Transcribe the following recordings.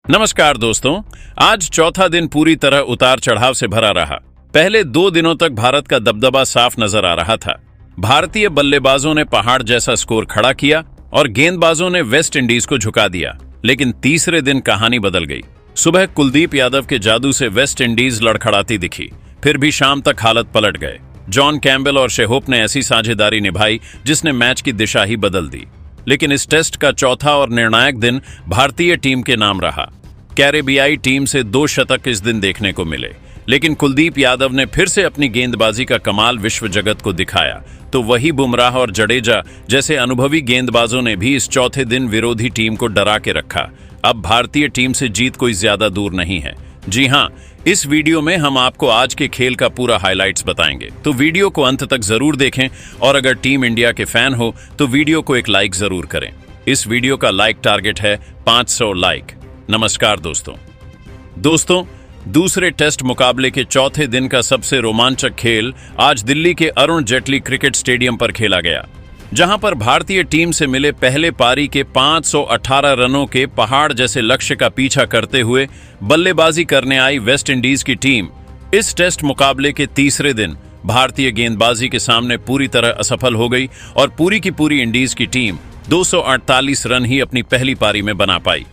नमस्कार दोस्तों। आज चौथा दिन पूरी तरह उतार चढ़ाव से भरा रहा। पहले 2 दिनों तक भारत का दबदबा साफ नजर आ रहा था। भारतीय बल्लेबाजों ने पहाड़ जैसा स्कोर खड़ा किया और गेंदबाजों ने वेस्ट इंडीज को झुका दिया। लेकिन तीसरे दिन कहानी बदल गई। सुबह कुलदीप यादव के जादू से वेस्ट इंडीज लड़खड़ाती दिखी, फिर भी शाम तक हालत पलट गए। जॉन कैम्बेल और शेहोप ने ऐसी साझेदारी निभाई जिसने मैच की दिशा ही बदल दी। लेकिन इस टेस्ट का चौथा और निर्णायक दिन भारतीय टीम के नाम रहा। कैरेबियाई टीम से 2 शतक इस दिन देखने को मिले, लेकिन कुलदीप यादव ने फिर से अपनी गेंदबाजी का कमाल विश्व जगत को दिखाया। तो वही बुमराह और जडेजा जैसे अनुभवी गेंदबाजों ने भी इस चौथे दिन विरोधी टीम को डरा के रखा। अब भारतीय टीम से जीत कोई ज्यादा दूर नहीं है। जी हां, इस वीडियो में हम आपको आज के खेल का पूरा हाइलाइट्स बताएंगे, तो वीडियो को अंत तक जरूर देखें। और अगर टीम इंडिया के फैन हो तो वीडियो को एक लाइक जरूर करें। इस वीडियो का लाइक टारगेट है 500 लाइक। नमस्कार दोस्तों, दूसरे टेस्ट मुकाबले के चौथे दिन का सबसे रोमांचक खेल आज दिल्ली के अरुण जेटली क्रिकेट स्टेडियम पर खेला गया, जहां पर भारतीय टीम से मिले पहले पारी के 518 रनों के पहाड़ जैसे लक्ष्य का पीछा करते हुए बल्लेबाजी करने आई वेस्ट इंडीज की टीम इस टेस्ट मुकाबले के तीसरे दिन भारतीय गेंदबाजी के सामने पूरी तरह असफल हो गई और पूरी की पूरी इंडीज की टीम 248 रन ही अपनी पहली पारी में बना पाई,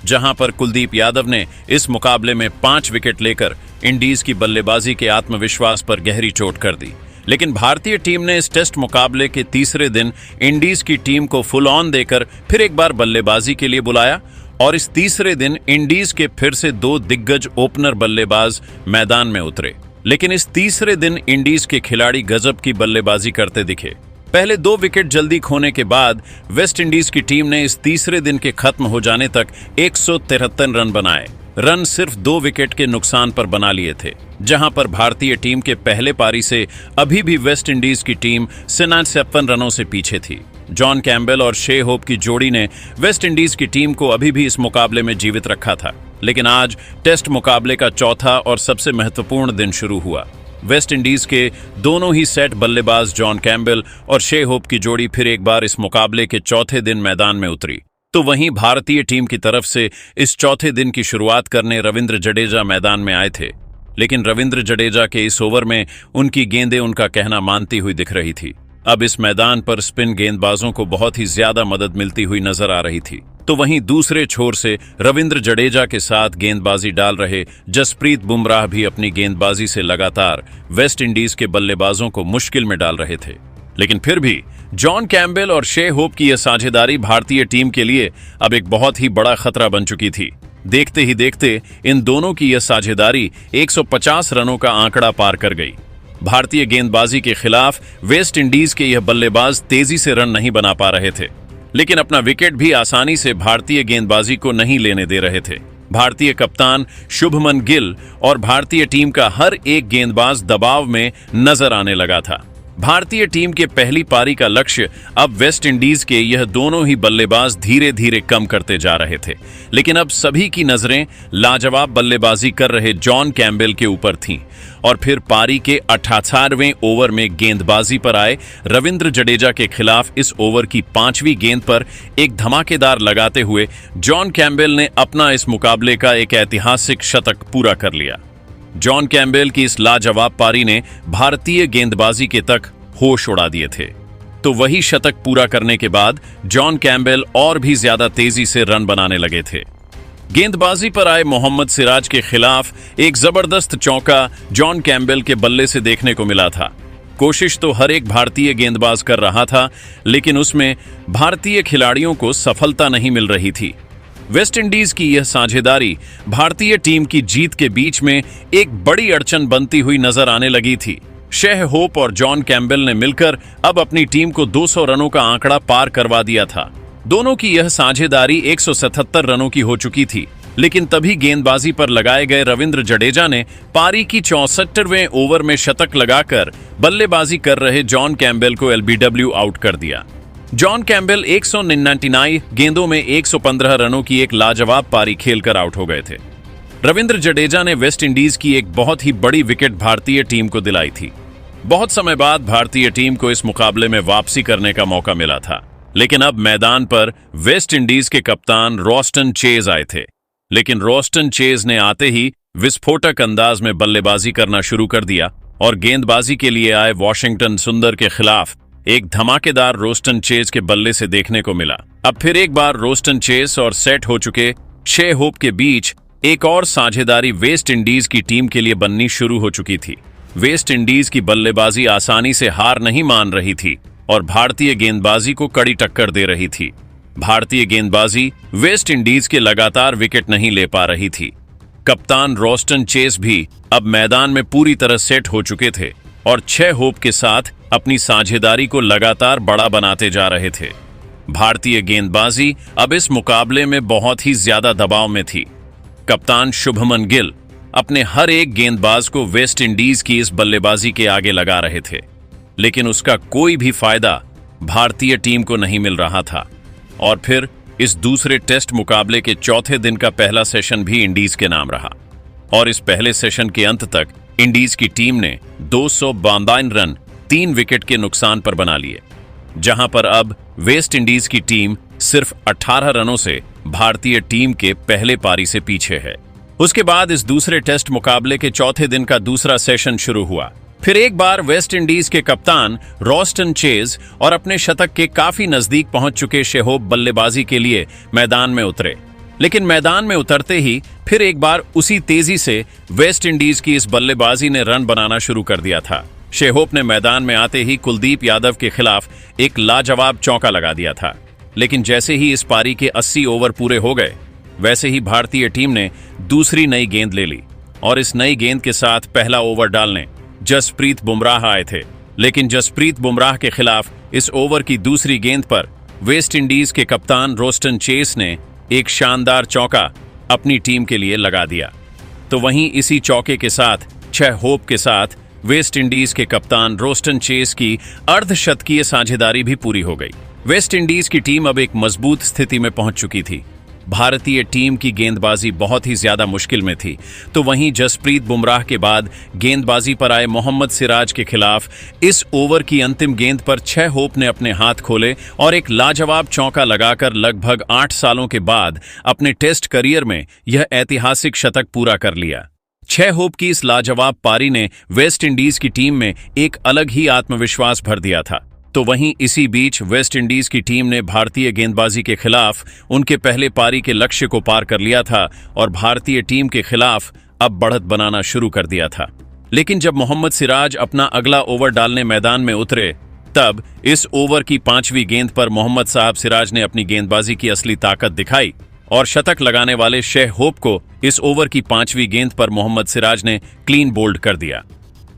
जहां पर कुलदीप यादव ने इस मुकाबले में 5 विकेट लेकर इंडीज की बल्लेबाजी के आत्मविश्वास पर गहरी चोट कर दी। लेकिन भारतीय टीम ने इस टेस्ट मुकाबले के तीसरे दिन इंडीज की टीम को फुल ऑन देकर फिर एक बार बल्लेबाजी के लिए बुलाया और इस तीसरे दिन इंडीज के फिर से 2 दिग्गज ओपनर बल्लेबाज मैदान में उतरे। लेकिन इस तीसरे दिन इंडीज के खिलाड़ी गजब की बल्लेबाजी करते दिखे। पहले 2 विकेट जल्दी खोने के बाद वेस्ट इंडीज की टीम ने इस तीसरे दिन के खत्म हो जाने तक 173 रन बनाए। रन सिर्फ 2 विकेट के नुकसान पर बना लिए थे, जहां पर भारतीय टीम के पहले पारी से अभी भी वेस्ट इंडीज की टीम 57 रनों से पीछे थी। जॉन कैम्बेल और शे होप की जोड़ी ने वेस्ट इंडीज की टीम को अभी भी इस मुकाबले में जीवित रखा था। लेकिन आज टेस्ट मुकाबले का चौथा और सबसे महत्वपूर्ण दिन शुरू हुआ। वेस्ट इंडीज के दोनों ही सेट बल्लेबाज जॉन कैम्बेल और शे होप की जोड़ी फिर एक बार इस मुकाबले के चौथे दिन मैदान में उतरी। तो वहीं भारतीय टीम की तरफ से इस चौथे दिन की शुरुआत करने रविंद्र जडेजा मैदान में आए थे। लेकिन रविंद्र जडेजा के इस ओवर में उनकी गेंदें उनका कहना मानती हुई दिख रही थी। अब इस मैदान पर स्पिन गेंदबाजों को बहुत ही ज्यादा मदद मिलती हुई नजर आ रही थी। तो वहीं दूसरे छोर से रविंद्र जडेजा के साथ गेंदबाजी डाल रहे जसप्रीत बुमराह भी अपनी गेंदबाजी से लगातार वेस्ट इंडीज के बल्लेबाजों को मुश्किल में डाल रहे थे। लेकिन फिर भी जॉन कैम्बेल और शे होप की यह साझेदारी भारतीय टीम के लिए अब एक बहुत ही बड़ा खतरा बन चुकी थी। देखते ही देखते इन दोनों की यह साझेदारी 150 रनों का आंकड़ा पार कर गई। भारतीय गेंदबाजी के खिलाफ वेस्ट इंडीज के यह बल्लेबाज तेजी से रन नहीं बना पा रहे थे, लेकिन अपना विकेट भी आसानी से भारतीय गेंदबाजी को नहीं लेने दे रहे थे। भारतीय कप्तान शुभमन गिल और भारतीय टीम का हर एक गेंदबाज दबाव में नजर आने लगा था। भारतीय टीम के पहली पारी का लक्ष्य अब वेस्ट इंडीज के यह दोनों ही बल्लेबाज धीरे धीरे कम करते जा रहे थे। लेकिन अब सभी की नजरें लाजवाब बल्लेबाजी कर रहे जॉन कैम्बेल के ऊपर थीं और फिर पारी के 88वें ओवर में गेंदबाजी पर आए रविंद्र जडेजा के खिलाफ इस ओवर की 5वीं गेंद पर एक धमाकेदार लगाते हुए जॉन कैम्बेल ने अपना इस मुकाबले का एक ऐतिहासिक शतक पूरा कर लिया। जॉन कैम्बेल की इस लाजवाब पारी ने भारतीय गेंदबाजी के तक होश उड़ा दिए थे। तो वही शतक पूरा करने के बाद जॉन कैम्बेल और भी ज्यादा तेजी से रन बनाने लगे थे। गेंदबाजी पर आए मोहम्मद सिराज के खिलाफ एक जबरदस्त चौका जॉन कैम्बेल के बल्ले से देखने को मिला था। कोशिश तो हर एक भारतीय गेंदबाज कर रहा था, लेकिन उसमें भारतीय खिलाड़ियों को सफलता नहीं मिल रही थी। वेस्ट इंडीज की यह साझेदारी भारतीय टीम की जीत के बीच में एक बड़ी अड़चन बनती हुई नजर आने लगी थी। शे होप और जॉन कैम्बेल ने मिलकर अब अपनी टीम को 200 रनों का आंकड़ा पार करवा दिया था। दोनों की यह साझेदारी 177 रनों की हो चुकी थी। लेकिन तभी गेंदबाजी पर लगाए गए रविंद्र जडेजा ने पारी की 64वें ओवर में शतक लगाकर बल्लेबाजी कर रहे जॉन कैम्बेल को एलबीडब्ल्यू आउट कर दिया। जॉन कैम्बेल 199 गेंदों में 115 रनों की एक लाजवाब पारी खेलकर आउट हो गए थे। रविंद्र जडेजा ने वेस्ट इंडीज की एक बहुत ही बड़ी विकेट भारतीय टीम को दिलाई थी। बहुत समय बाद भारतीय टीम को इस मुकाबले में वापसी करने का मौका मिला था, लेकिन अब मैदान पर वेस्ट इंडीज के कप्तान रॉस्टन चेज आए थे। लेकिन रोस्टन चेज ने आते ही विस्फोटक अंदाज में बल्लेबाजी करना शुरू कर दिया और गेंदबाजी के लिए आए वॉशिंगटन सुंदर के खिलाफ एक धमाकेदार रोस्टन चेज के बल्ले से देखने को मिला। अब फिर एक बार रोस्टन चेज और सेट हो चुके शे होप के बीच एक और साझेदारी वेस्ट इंडीज की टीम के लिए बननी शुरू हो चुकी थी। वेस्ट इंडीज की बल्लेबाजी आसानी से हार नहीं मान रही थी और भारतीय गेंदबाजी को कड़ी टक्कर दे रही थी। भारतीय गेंदबाजी वेस्ट इंडीज के लगातार विकेट नहीं ले पा रही थी। कप्तान रोस्टन चेज भी अब मैदान में पूरी तरह सेट हो चुके थे और छह होप के साथ अपनी साझेदारी को लगातार बड़ा बनाते जा रहे थे। भारतीय गेंदबाजी अब इस मुकाबले में बहुत ही ज्यादा दबाव में थी। कप्तान शुभमन गिल अपने हर एक गेंदबाज को वेस्ट इंडीज की इस बल्लेबाजी के आगे लगा रहे थे, लेकिन उसका कोई भी फायदा भारतीय टीम को नहीं मिल रहा था। और फिर इस दूसरे टेस्ट मुकाबले के चौथे दिन का पहला सेशन भी इंडीज के नाम रहा और इस पहले सेशन के अंत तक इंडीज की टीम ने 252 रन 3 विकेट के नुकसान पर बना लिए, जहां पर अब वेस्ट इंडीज की टीम सिर्फ 18 रनों से भारतीय टीम के पहले पारी से पीछे है। उसके बाद इस दूसरे टेस्ट मुकाबले के चौथे दिन का दूसरा सेशन शुरू हुआ। फिर एक बार वेस्ट इंडीज के कप्तान रोस्टन चेज और अपने शतक के काफी नजदीक पहुंच चुके शे होप बल्लेबाजी के लिए मैदान में उतरे, लेकिन मैदान में उतरते ही फिर एक बार उसी तेजी से वेस्ट इंडीज की इस बल्लेबाजी ने रन बनाना शुरू कर दिया था। शे होप ने मैदान में आते ही कुलदीप यादव के खिलाफ एक लाजवाब चौका लगा दिया था, लेकिन जैसे ही इस पारी के 80 ओवर पूरे हो गए, वैसे ही भारतीय टीम ने दूसरी नई गेंद ले ली और इस नई गेंद के साथ पहला ओवर डालने जसप्रीत बुमराह आए थे। लेकिन जसप्रीत बुमराह के खिलाफ इस ओवर की दूसरी गेंद पर वेस्ट इंडीज के कप्तान रोस्टन चेज ने एक शानदार चौका अपनी टीम के लिए लगा दिया। तो वहीं इसी चौके के साथ 6 होप के साथ वेस्ट इंडीज के कप्तान रोस्टन चेज की अर्धशतकीय साझेदारी भी पूरी हो गई। वेस्ट इंडीज की टीम अब एक मजबूत स्थिति में पहुंच चुकी थी। भारतीय टीम की गेंदबाजी बहुत ही ज्यादा मुश्किल में थी, तो वहीं जसप्रीत बुमराह के बाद गेंदबाजी पर आए मोहम्मद सिराज के खिलाफ इस ओवर की अंतिम गेंद पर 6 होप ने अपने हाथ खोले और एक लाजवाब चौका लगाकर लगभग 8 सालों के बाद अपने टेस्ट करियर में यह ऐतिहासिक शतक पूरा कर लिया। 6 होप की इस लाजवाब पारी ने वेस्ट इंडीज की टीम में एक अलग ही आत्मविश्वास भर दिया था। तो वहीं इसी बीच वेस्ट इंडीज की टीम ने भारतीय गेंदबाजी के खिलाफ उनके पहले पारी के लक्ष्य को पार कर लिया था और भारतीय टीम के खिलाफ अब बढ़त बनाना शुरू कर दिया था। लेकिन जब मोहम्मद सिराज अपना अगला ओवर डालने मैदान में उतरे, तब इस ओवर की 5वीं गेंद पर मोहम्मद साहब सिराज ने अपनी गेंदबाजी की असली ताकत दिखाई और शतक लगाने वाले शे होप को इस ओवर की 5वीं गेंद पर मोहम्मद सिराज ने क्लीन बोल्ड कर दिया।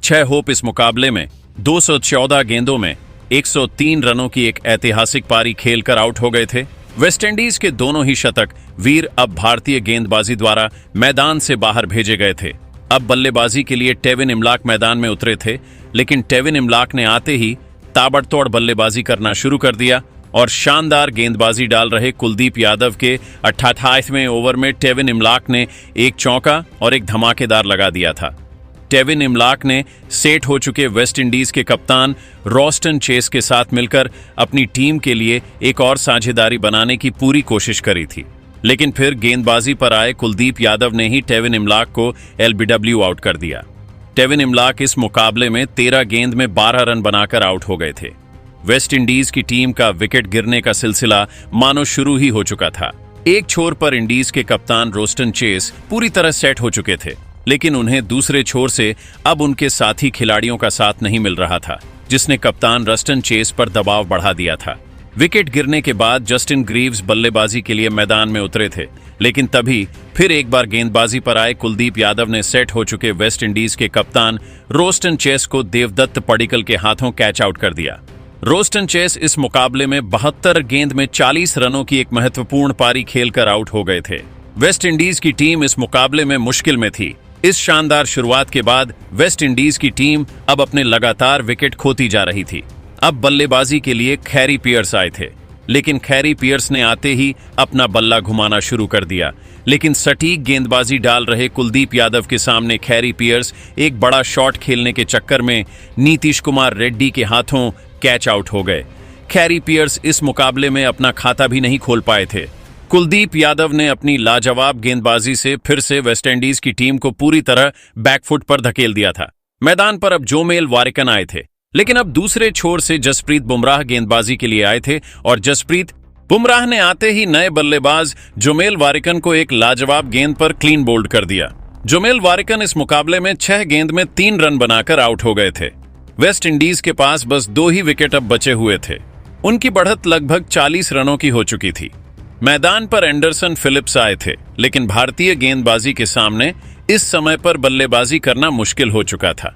6 होप इस मुकाबले में 214 गेंदों में 103 रनों की एक ऐतिहासिक पारी खेलकर आउट हो गए थे। वेस्टइंडीज के दोनों ही शतक वीर अब भारतीय गेंदबाजी द्वारा मैदान से बाहर भेजे गए थे। अब बल्लेबाजी के लिए टेविन इमलाक मैदान में उतरे थे, लेकिन टेविन इमलाक ने आते ही ताबड़तोड़ बल्लेबाजी करना शुरू कर दिया और शानदार गेंदबाजी डाल रहे कुलदीप यादव के 88वें ओवर में टेविन इमलाक ने एक चौका और एक धमाकेदार लगा दिया था। टेविन इमलाक ने सेट हो चुके वेस्ट इंडीज के कप्तान रोस्टन चेज के साथ मिलकर अपनी टीम के लिए एक और साझेदारी बनाने की पूरी कोशिश करी थी, लेकिन फिर गेंदबाजी पर आए कुलदीप यादव ने ही टेविन इमलाक को एलबीडब्ल्यू आउट कर दिया। टेविन इमलाक इस मुकाबले में 13 गेंद में 12 रन बनाकर आउट हो गए थे। वेस्ट इंडीज की टीम का विकेट गिरने का सिलसिला मानो शुरू ही हो चुका था। एक छोर पर इंडीज के कप्तान रोस्टन चेज पूरी तरह सेट हो चुके थे, लेकिन उन्हें दूसरे छोर से अब उनके साथी खिलाड़ियों का साथ नहीं मिल रहा था, जिसने कप्तान रोस्टन चेज पर दबाव बढ़ा दिया था। विकेट गिरने के बाद जस्टिन ग्रीव्स बल्लेबाजी के लिए मैदान में उतरे थे, लेकिन तभी फिर एक बार गेंदबाजी पर आए कुलदीप यादव ने सेट हो चुके वेस्ट इंडीज के कप्तान रोस्टन चेज को देवदत्त पडिक्कल के हाथों कैच आउट कर दिया। रोस्टन चेज इस मुकाबले में 72 गेंद में 40 रनों की एक महत्वपूर्ण पारी खेलकर आउट हो गए थे। वेस्ट इंडीज की टीम इस मुकाबले में मुश्किल में थी। इस शानदार शुरुआत के बाद वेस्ट इंडीज की टीम अब अपने लगातार विकेट खोती जा रही थी। अब बल्लेबाजी के लिए खैरी पियर्स आए थे, लेकिन खैरी पियर्स ने आते ही अपना बल्ला घुमाना शुरू कर दिया। लेकिन सटीक गेंदबाजी डाल रहे कुलदीप यादव के सामने खैरी पियर्स एक बड़ा शॉट खेलने के चक्कर में नीतीश कुमार रेड्डी के हाथों कैच आउट हो गए। खैरी पियर्स इस मुकाबले में अपना खाता भी नहीं खोल पाए थे। कुलदीप यादव ने अपनी लाजवाब गेंदबाजी से फिर से वेस्टइंडीज की टीम को पूरी तरह बैकफुट पर धकेल दिया था। मैदान पर अब जोमेल वारिकन आए थे, लेकिन अब दूसरे छोर से जसप्रीत बुमराह गेंदबाजी के लिए आए थे और जसप्रीत बुमराह ने आते ही नए बल्लेबाज जोमेल वारिकन को एक लाजवाब गेंद पर क्लीन बोल्ड कर दिया। जोमेल वारिकन इस मुकाबले में 6 गेंद में 3 रन बनाकर आउट हो गए थे। वेस्ट इंडीज के पास बस 2 ही विकेट अब बचे हुए थे। उनकी बढ़त लगभग 40 रनों की हो चुकी थी। मैदान पर एंडरसन फिलिप्स आए थे, लेकिन भारतीय गेंदबाजी के सामने इस समय पर बल्लेबाजी करना मुश्किल हो चुका था।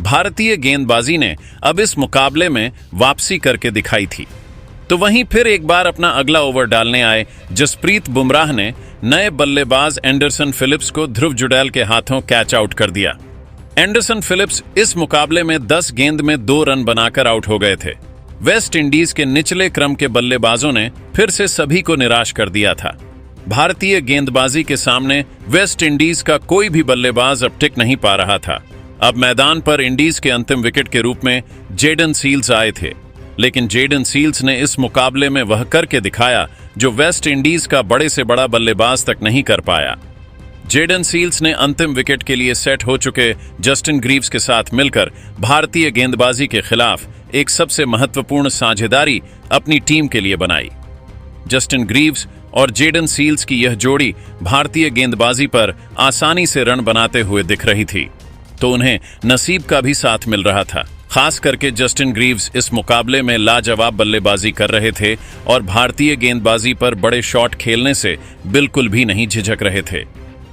भारतीय गेंदबाजी ने अब इस मुकाबले में वापसी करके दिखाई थी। तो वहीं फिर एक बार अपना अगला ओवर डालने आए जसप्रीत बुमराह ने नए बल्लेबाज एंडरसन फिलिप्स को ध्रुव जुड़ैल के हाथों कैच आउट कर दिया। एंडरसन फिलिप्स इस मुकाबले में 10 गेंद में 2 रन बनाकर आउट हो गए थे। वेस्ट इंडीज के निचले क्रम के बल्लेबाजों ने फिर से सभी को निराश कर दिया था। भारतीय गेंदबाजी के सामने वेस्ट इंडीज का कोई भी बल्लेबाज अब टिक नहीं पा रहा था। अब मैदान पर इंडीज के अंतिम विकेट के रूप में जेडन सील्स आए थे, लेकिन जेडन सील्स ने इस मुकाबले में वह करके दिखाया जो वेस्ट इंडीज का बड़े से बड़ा बल्लेबाज तक नहीं कर पाया। जेडन सील्स ने अंतिम विकेट के लिए सेट हो चुके जस्टिन ग्रीव्स के साथ मिलकर भारतीय गेंदबाजी के खिलाफ एक सबसे महत्वपूर्ण साझेदारी अपनी टीम के लिए बनाई। जस्टिन ग्रीव्स और जेडन सील्स की यह जोड़ी भारतीय गेंदबाजी पर आसानी से रन बनाते हुए दिख रही थी, तो उन्हें नसीब का भी साथ मिल रहा था। खास करके जस्टिन ग्रीव्स इस मुकाबले में लाजवाब बल्लेबाजी कर रहे थे और भारतीय गेंदबाजी पर बड़े शॉट खेलने से बिल्कुल भी नहीं झिझक रहे थे।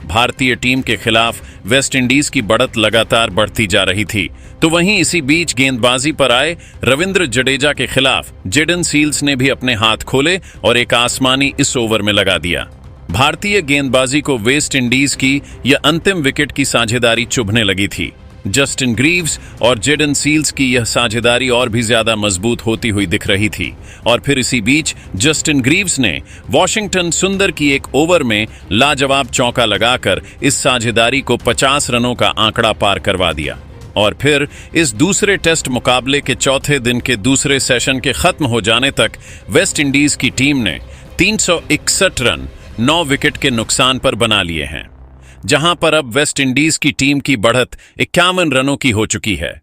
भारतीय टीम के खिलाफ वेस्ट इंडीज की बढ़त लगातार बढ़ती जा रही थी, तो वहीं इसी बीच गेंदबाजी पर आए रविंद्र जडेजा के खिलाफ जेडन सील्स ने भी अपने हाथ खोले और एक आसमानी इस ओवर में लगा दिया। भारतीय गेंदबाजी को वेस्ट इंडीज की यह अंतिम विकेट की साझेदारी चुभने लगी थी। जस्टिन ग्रीव्स और जेडन सील्स की यह साझेदारी और भी ज्यादा मजबूत होती हुई दिख रही थी और फिर इसी बीच जस्टिन ग्रीव्स ने वॉशिंगटन सुंदर की एक ओवर में लाजवाब चौका लगाकर इस साझेदारी को 50 रनों का आंकड़ा पार करवा दिया। और फिर इस दूसरे टेस्ट मुकाबले के चौथे दिन के दूसरे सेशन के खत्म हो जाने तक वेस्ट इंडीज की टीम ने 361 रन 9 विकेट के नुकसान पर बना लिए हैं, जहां पर अब वेस्ट इंडीज की टीम की बढ़त 51 रनों की हो चुकी है।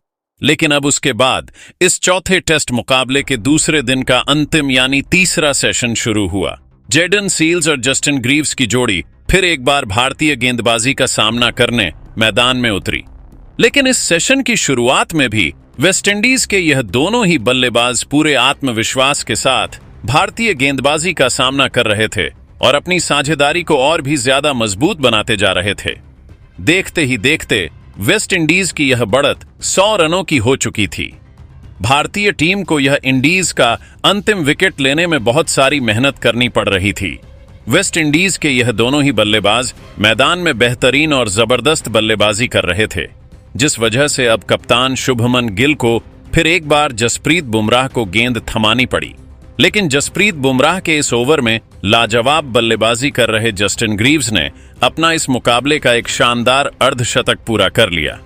लेकिन अब उसके बाद इस चौथे टेस्ट मुकाबले के दूसरे दिन का अंतिम यानी तीसरा सेशन शुरू हुआ। जेडन सील्स और जस्टिन ग्रीव्स की जोड़ी फिर एक बार भारतीय गेंदबाजी का सामना करने मैदान में उतरी। लेकिन इस सेशन की शुरुआत में भी वेस्ट इंडीज के यह दोनों ही बल्लेबाज पूरे आत्मविश्वास के साथ भारतीय गेंदबाजी का सामना कर रहे थे और अपनी साझेदारी को और भी ज्यादा मजबूत बनाते जा रहे थे। देखते ही देखते वेस्ट इंडीज की यह बढ़त 100 रनों की हो चुकी थी। भारतीय टीम को यह इंडीज का अंतिम विकेट लेने में बहुत सारी मेहनत करनी पड़ रही थी। वेस्ट इंडीज के यह दोनों ही बल्लेबाज मैदान में बेहतरीन और जबरदस्त बल्लेबाजी कर रहे थे, जिस वजह से अब कप्तान शुभमन गिल को फिर एक बार जसप्रीत बुमराह को गेंद थमानी पड़ी। लेकिन जसप्रीत बुमराह के इस ओवर में लाजवाब बल्लेबाजी कर रहे जस्टिन ग्रीव्स ने अपना इस मुकाबले का एक शानदार अर्धशतक पूरा कर लिया।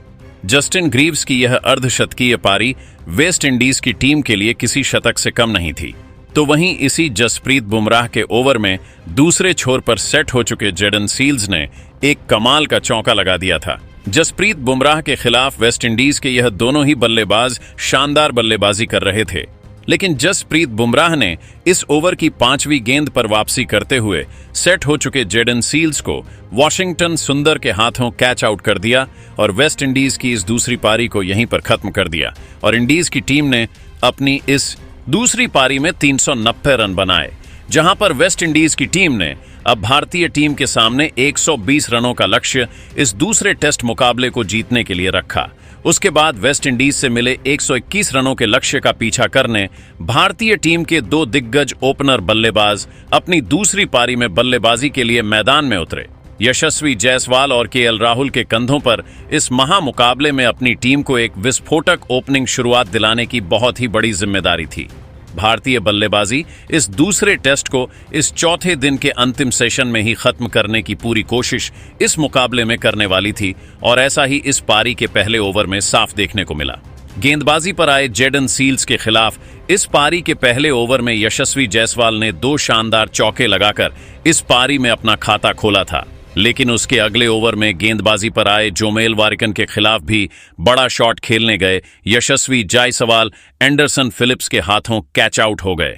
जस्टिन ग्रीव्स की यह अर्धशतकीय पारी वेस्ट इंडीज की टीम के लिए किसी शतक से कम नहीं थी। तो वहीं इसी जसप्रीत बुमराह के ओवर में दूसरे छोर पर सेट हो चुके जेडन सील्स ने एक कमाल का चौका लगा दिया था। जसप्रीत बुमराह के खिलाफ वेस्ट इंडीज के यह दोनों ही बल्लेबाज शानदार बल्लेबाजी कर रहे थे, लेकिन जसप्रीत बुमराह ने इस ओवर की 5वीं गेंद पर वापसी करते हुए सेट हो चुके जेडन सील्स को वॉशिंगटन सुंदर के हाथों कैच आउट कर दिया और वेस्ट इंडीज की इस दूसरी पारी को यहीं पर खत्म कर दिया और इंडीज की टीम ने अपनी इस दूसरी पारी में 390 रन बनाए, जहां पर वेस्ट इंडीज की टीम ने अब भारतीय टीम के सामने 120 रनों का लक्ष्य इस दूसरे टेस्ट मुकाबले को जीतने के लिए रखा। उसके बाद वेस्ट इंडीज से मिले 121 रनों के लक्ष्य का पीछा करने भारतीय टीम के 2 दिग्गज ओपनर बल्लेबाज अपनी दूसरी पारी में बल्लेबाजी के लिए मैदान में उतरे। यशस्वी जायसवाल और केएल राहुल के कंधों पर इस महामुकाबले में अपनी टीम को एक विस्फोटक ओपनिंग शुरुआत दिलाने की बहुत ही बड़ी जिम्मेदारी थी। भारतीय बल्लेबाजी इस दूसरे टेस्ट को इस चौथे दिन के अंतिम सेशन में ही खत्म करने की पूरी कोशिश इस मुकाबले में करने वाली थी और ऐसा ही इस पारी के पहले ओवर में साफ देखने को मिला। गेंदबाजी पर आए जेडन सील्स के खिलाफ इस पारी के पहले ओवर में यशस्वी जायसवाल ने 2 शानदार चौके लगाकर इस पारी में अपना खाता खोला था। लेकिन उसके अगले ओवर में गेंदबाजी पर आए जोमेल वारिकन के खिलाफ भी बड़ा शॉट खेलने गए यशस्वी जायसवाल एंडरसन फिलिप्स के हाथों कैच आउट हो गए।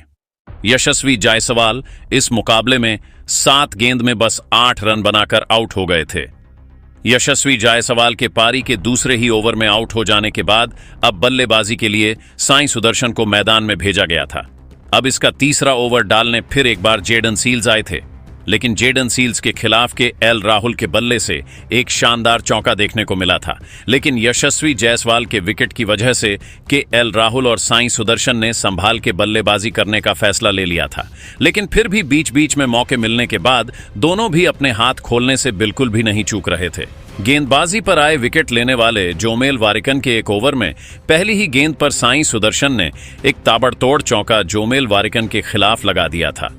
यशस्वी जायसवाल इस मुकाबले में 7 गेंद में बस 8 रन बनाकर आउट हो गए थे। यशस्वी जायसवाल के पारी के दूसरे ही ओवर में आउट हो जाने के बाद अब बल्लेबाजी के लिए साई सुदर्शन को मैदान में भेजा गया था। अब इसका तीसरा ओवर डालने फिर एक बार जेडन सील्स आए थे, लेकिन जेडन सील्स के खिलाफ के एल राहुल के बल्ले से एक शानदार चौका देखने को मिला था। लेकिन यशस्वी जायसवाल के विकेट की वजह से के एल राहुल और साई सुदर्शन ने संभाल के बल्लेबाजी करने का फैसला ले लिया था। लेकिन फिर भी बीच बीच में मौके मिलने के बाद दोनों भी अपने हाथ खोलने से बिल्कुल भी नहीं चूक रहे थे। गेंदबाजी पर आए विकेट लेने वाले जोमेल वारिकन के एक ओवर में पहली ही गेंद पर साई सुदर्शन ने एक ताबड़तोड़ चौका जोमेल वारिकन के खिलाफ लगा दिया था।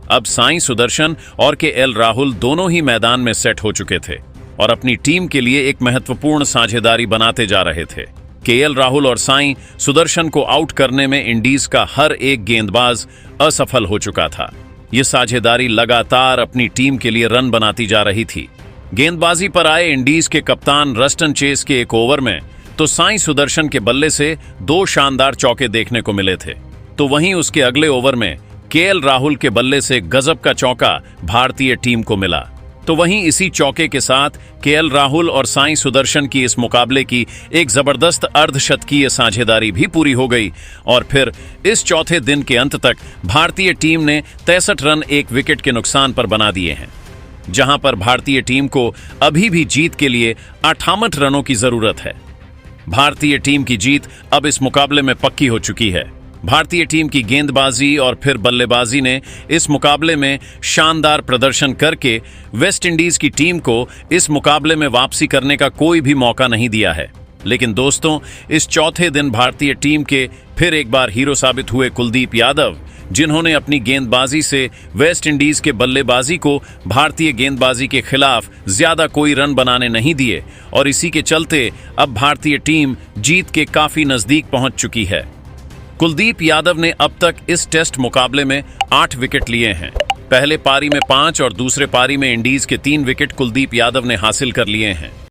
अब साई सुदर्शन और के एल राहुल दोनों ही मैदान में सेट हो चुके थे और अपनी टीम के लिए एक महत्वपूर्ण साझेदारी बनाते जा रहे थे। के एल राहुल और साई सुदर्शन को आउट करने में इंडीज का हर एक गेंदबाज असफल हो चुका था। ये साझेदारी लगातार अपनी टीम के लिए रन बनाती जा रही थी। गेंदबाजी पर आए इंडीज के कप्तान रस्टन चेस के एक ओवर में तो साई सुदर्शन के बल्ले से 2 शानदार चौके देखने को मिले थे, तो वहीं उसके अगले ओवर में केएल राहुल के बल्ले से गजब का चौका भारतीय टीम को मिला। तो वहीं इसी चौके के साथ केएल राहुल और साई सुदर्शन की इस मुकाबले की एक जबरदस्त अर्धशतकीय साझेदारी भी पूरी हो गई और फिर इस चौथे दिन के अंत तक भारतीय टीम ने 63 रन 1 विकेट के नुकसान पर बना दिए हैं, जहां पर भारतीय टीम को अभी भी जीत के लिए 58 रनों की जरूरत है। भारतीय टीम की जीत अब इस मुकाबले में पक्की हो चुकी है। भारतीय टीम की गेंदबाजी और फिर बल्लेबाजी ने इस मुकाबले में शानदार प्रदर्शन करके वेस्ट इंडीज की टीम को इस मुकाबले में वापसी करने का कोई भी मौका नहीं दिया है। लेकिन दोस्तों, इस चौथे दिन भारतीय टीम के फिर एक बार हीरो साबित हुए कुलदीप यादव, जिन्होंने अपनी गेंदबाजी से वेस्ट इंडीज के बल्लेबाजी को भारतीय गेंदबाजी के खिलाफ ज्यादा कोई रन बनाने नहीं दिए और इसी के चलते अब भारतीय टीम जीत के काफी नजदीक पहुंच चुकी है। कुलदीप यादव ने अब तक इस टेस्ट मुकाबले में 8 विकेट लिए हैं। पहले पारी में 5 और दूसरे पारी में इंडीज के 3 विकेट कुलदीप यादव ने हासिल कर लिए हैं।